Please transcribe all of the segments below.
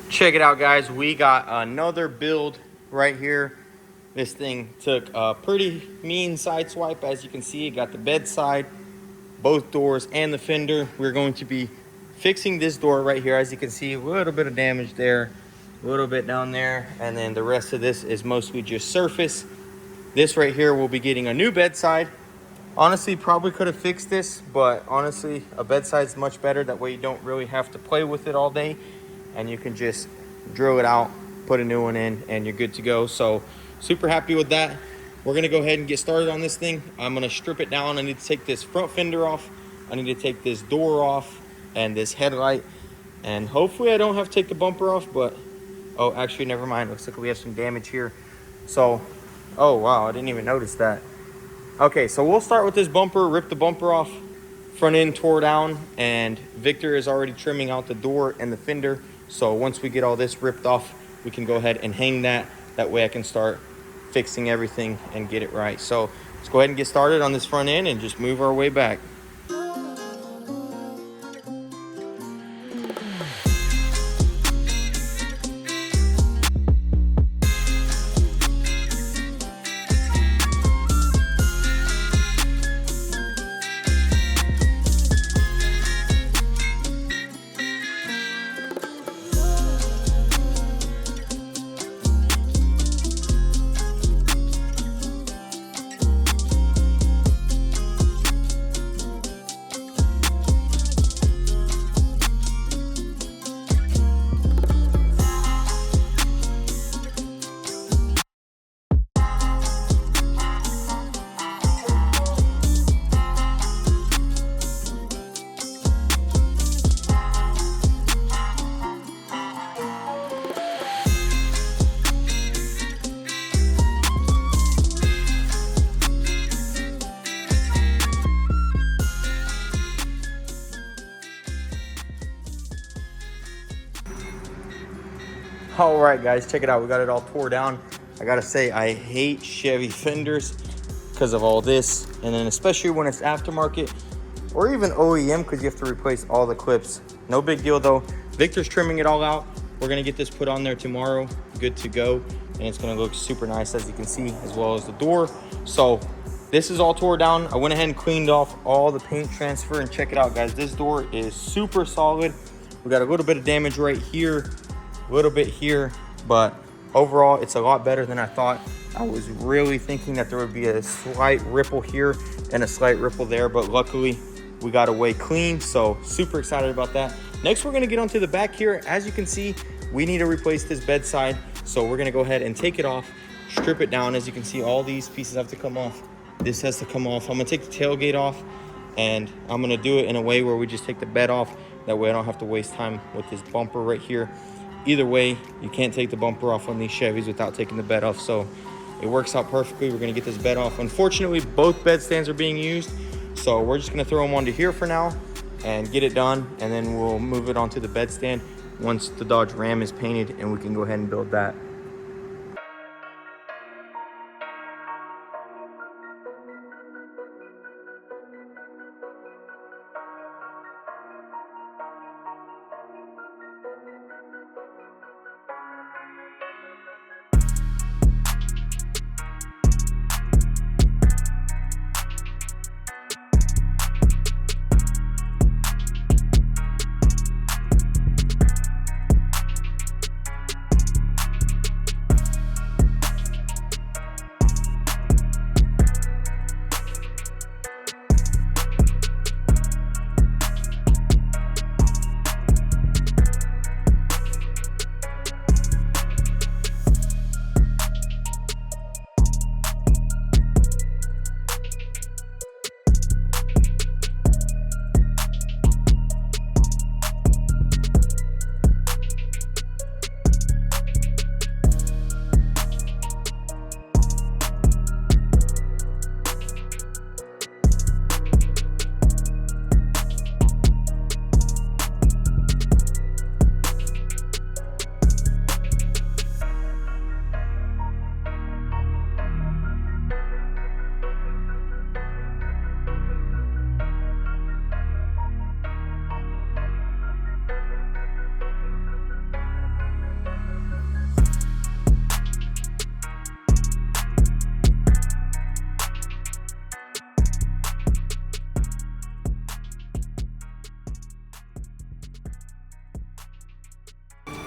Check it out, guys. We got another build right here. This thing took a pretty mean side swipe. As you can see, it got the bedside, both doors, and the fender. We're going to be fixing this door right here. As you can see, a little bit of damage there, a little bit down there, and then the rest of this is mostly just surface. This right here will be getting a new bedside. Honestly, probably could have fixed this, but honestly, a bedside's much better. That way you don't really have to play with it all day, and you can just drill it out, put a new one in, and you're good to go. So super happy with that. We're gonna go ahead and get started on this thing. I'm gonna strip it down. I need to take this front fender off. I need to take this door off and this headlight, and hopefully I don't have to take the bumper off, but oh, actually, never mind. Looks like we have some damage here. So, oh wow, I didn't even notice that. Okay, so we'll start with this bumper, rip the bumper off, front end tore down, and Victor is already trimming out the door and the fender. So once we get all this ripped off, we can go ahead and hang that. That way I can start fixing everything and get it right. So let's go ahead and get started on this front end and just move our way back. All right, guys, check it out. We got it all tore down. I gotta say, I hate Chevy fenders because of all this, and then especially when it's aftermarket or even OEM, because you have to replace all the clips. No big deal though. Victor's trimming it all out. We're gonna get this put on there tomorrow, good to go, and it's gonna look super nice, as you can see, as well as the door. So this is all tore down. I went ahead and cleaned off all the paint transfer, and check it out, guys. This door is super solid. We got a little bit of damage right here, a little bit here, but overall it's a lot better than I thought. I was really thinking that there would be a slight ripple here and a slight ripple there, but luckily we got away clean, so super excited about that. Next, we're gonna get onto the back here. As you can see, we need to replace this bedside, so we're gonna go ahead and take it off, strip it down. As you can see, all these pieces have to come off. This has to come off. I'm gonna take the tailgate off, and I'm gonna do it in a way where we just take the bed off. That way I don't have to waste time with this bumper right here. Either way, you can't take the bumper off on these Chevys without taking the bed off, so it works out perfectly. We're gonna get this bed off. Unfortunately, both bed stands are being used, so we're just gonna throw them onto here for now and get it done, and then we'll move it onto the bed stand once the Dodge Ram is painted, and we can go ahead and build that.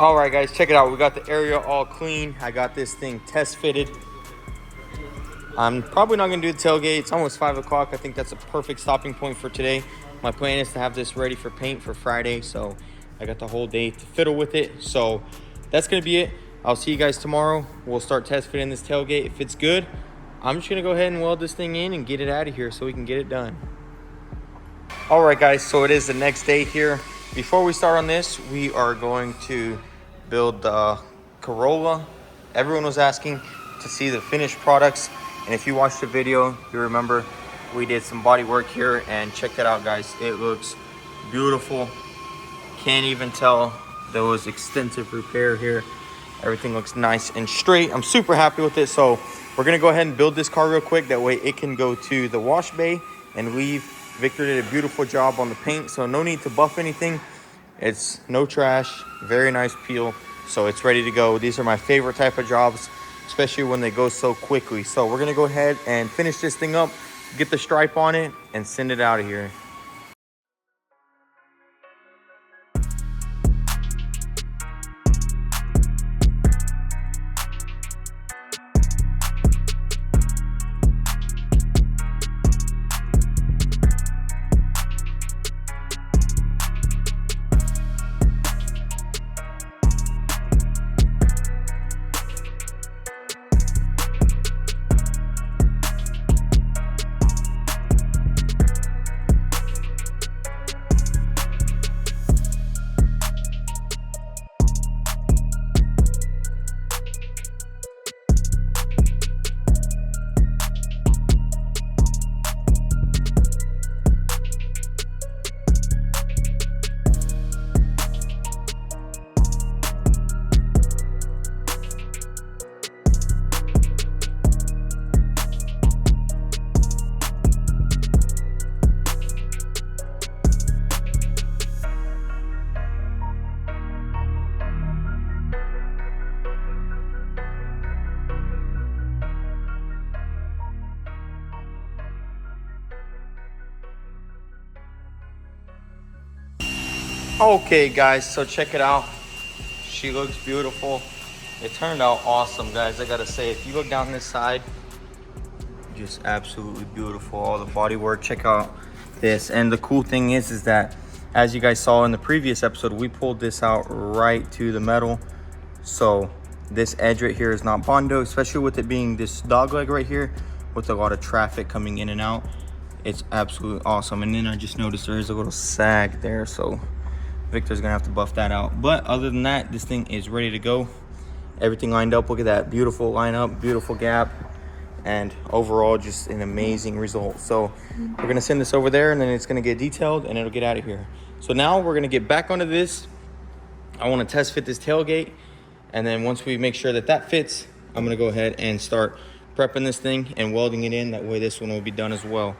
All right, guys, check it out. We got the area all clean. I got this thing test fitted. I'm probably not gonna do the tailgate. It's almost 5 o'clock. I think that's a perfect stopping point for today. My plan is to have this ready for paint for Friday, so I got the whole day to fiddle with it. So that's gonna be it. I'll see you guys tomorrow. We'll start test fitting this tailgate. If it's good, I'm just gonna go ahead and weld this thing in and get it out of here so we can get it done. All right, guys, so it is the next day here. Before we start on this, we are going to build the Corolla. Everyone was asking to see the finished products. And if you watched the video, you remember we did some body work here, and check that out, guys. It looks beautiful. Can't even tell there was extensive repair here. Everything looks nice and straight. I'm super happy with it. So we're gonna go ahead and build this car real quick. That way it can go to the wash bay and leave. Victor did a beautiful job on the paint, so no need to buff anything. It's no trash, very nice peel, so it's ready to go. These are my favorite type of jobs, especially when they go so quickly. So we're gonna go ahead and finish this thing up, get the stripe on it, and send it out of here. Okay, guys, so check it out. She looks beautiful. It turned out awesome, guys. I gotta say, if you look down this side, just absolutely beautiful. All the body work, check out this. And the cool thing is that, as you guys saw in the previous episode, we pulled this out right to the metal. So this edge right here is not Bondo, especially with it being this dog leg right here with a lot of traffic coming in and out. It's absolutely awesome. And then I just noticed there is a little sag there, so Victor's gonna have to buff that out. But other than that, this thing is ready to go. Everything lined up. Look at that beautiful lineup, beautiful gap, and overall just an amazing result. So we're gonna send this over there, and then it's gonna get detailed and it'll get out of here. So now we're gonna get back onto this. I wanna test fit this tailgate, and then once we make sure that that fits, I'm gonna go ahead and start prepping this thing and welding it in. That way this one will be done as well.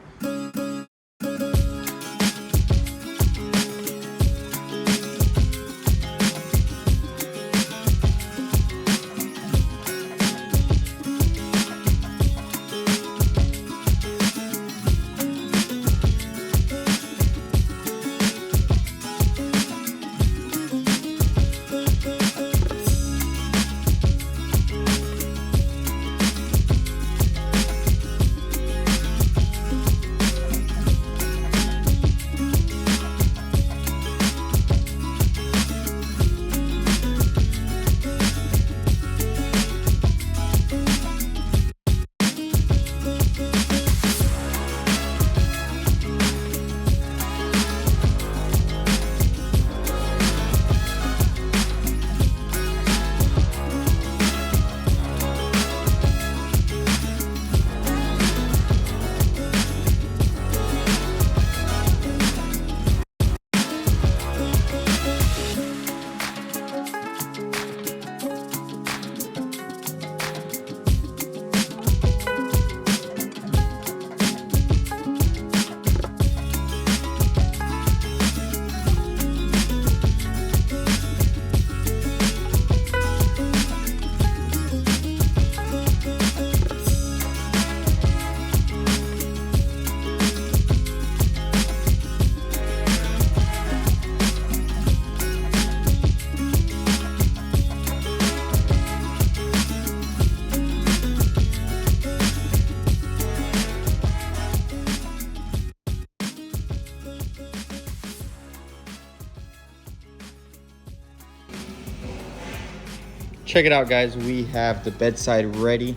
check it out, guys. We have the bedside ready.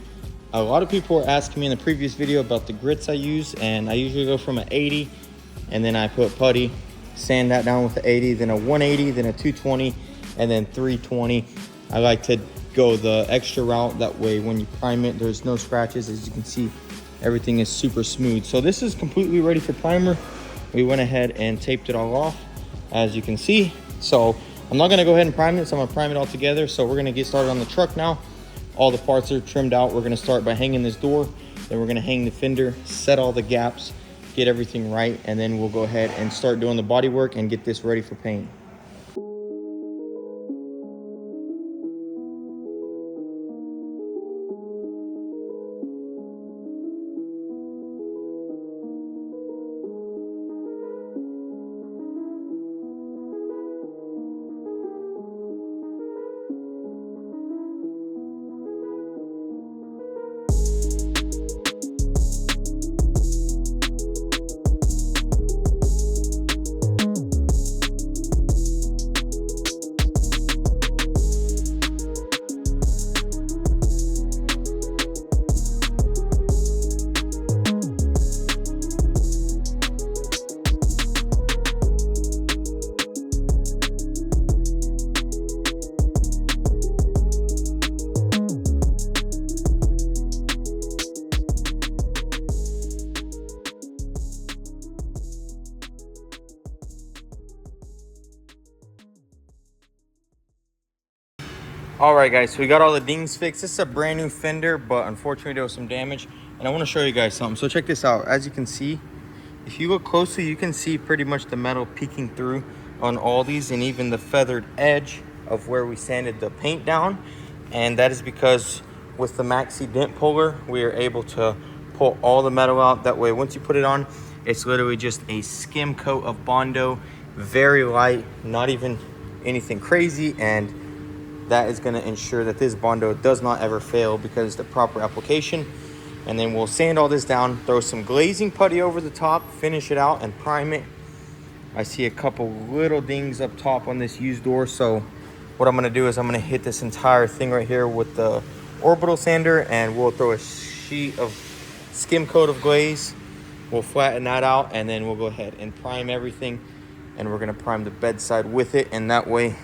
A lot of people were asking me in the previous video about the grits I use, and I usually go from an 80, and then I put putty, sand that down with the 80, then a 180, then a 220, and then 320. I like to go the extra route. That way when you prime it, there's no scratches. As you can see, everything is super smooth. So this is completely ready for primer. We went ahead and taped it all off, as you can see. So I'm not gonna go ahead and prime it, so I'm gonna prime it all together. So we're gonna get started on the truck now. All the parts are trimmed out. We're gonna start by hanging this door, then we're gonna hang the fender, set all the gaps, get everything right, and then we'll go ahead and start doing the body work and get this ready for paint. All right, guys, so we got all the dings fixed. This is a brand new fender, but unfortunately there was some damage, and I want to show you guys something. So check this out. As you can see, if you look closely, you can see pretty much the metal peeking through on all these, and even the feathered edge of where we sanded the paint down. And that is because with the maxi dent puller, we are able to pull all the metal out. That way, once you put it on, it's literally just a skim coat of Bondo, very light, not even anything crazy, and that is going to ensure that this Bondo does not ever fail because it's the proper application. And then we'll sand all this down, throw some glazing putty over the top, finish it out, and prime it. I see a couple little dings up top on this used door, so what I'm going to do is I'm going to hit this entire thing right here with the orbital sander, and we'll throw a sheet of skim coat of glaze. We'll flatten that out, and then we'll go ahead and prime everything, and we're going to prime the bedside with it, and that way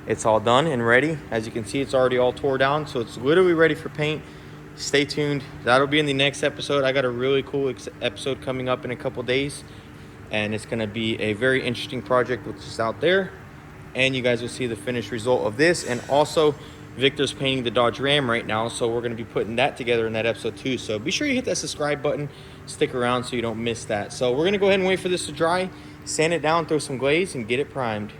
it's all done and ready. As you can see, it's already all tore down, so it's literally ready for paint. Stay tuned. That'll be in the next episode. I got a really cool episode coming up in a couple days, and it's going to be a very interesting project which is out there, and you guys will see the finished result of this. And also, Victor's painting the Dodge Ram right now, so we're going to be putting that together in that episode too. So be sure you hit that subscribe button, stick around so you don't miss that. So we're going to go ahead and wait for this to dry, sand it down, throw some glaze, and get it primed.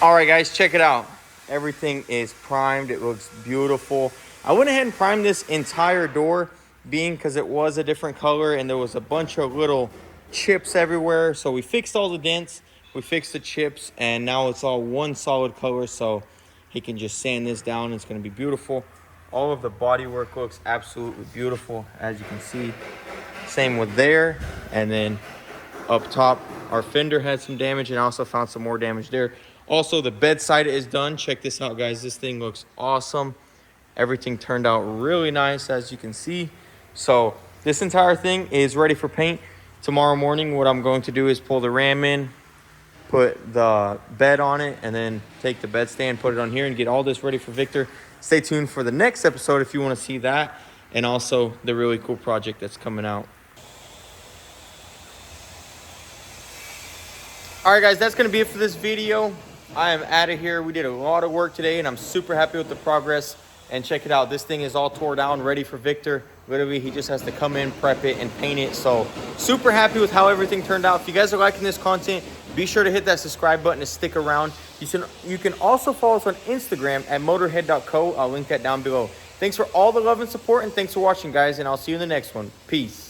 All right, guys, check it out. Everything is primed. It looks beautiful. I went ahead and primed this entire door, being because it was a different color and there was a bunch of little chips everywhere. So we fixed all the dents, We fixed the chips, and now it's all one solid color, so he can just sand this down. It's going to be beautiful. All of the bodywork looks absolutely beautiful, as you can see. Same with there, and then up top, our fender had some damage, and I also found some more damage there. Also, the bedside is done. Check this out, guys. This thing looks awesome. Everything turned out really nice, as you can see. So this entire thing is ready for paint. Tomorrow morning, what I'm going to do is pull the Ram in, put the bed on it, and then take the bed stand, put it on here, and get all this ready for Victor. Stay tuned for the next episode if you want to see that, and also the really cool project that's coming out. All right, guys, that's going to be it for this video. I am out of here. We did a lot of work today, and I'm super happy with the progress. And check it out. This thing is all tore down, ready for Victor. Literally, he just has to come in, prep it, and paint it. So super happy with how everything turned out. If you guys are liking this content, be sure to hit that subscribe button to stick around. You can also follow us on Instagram at motorhead.co. I'll link that down below. Thanks for all the love and support, and thanks for watching, guys, and I'll see you in the next one. Peace.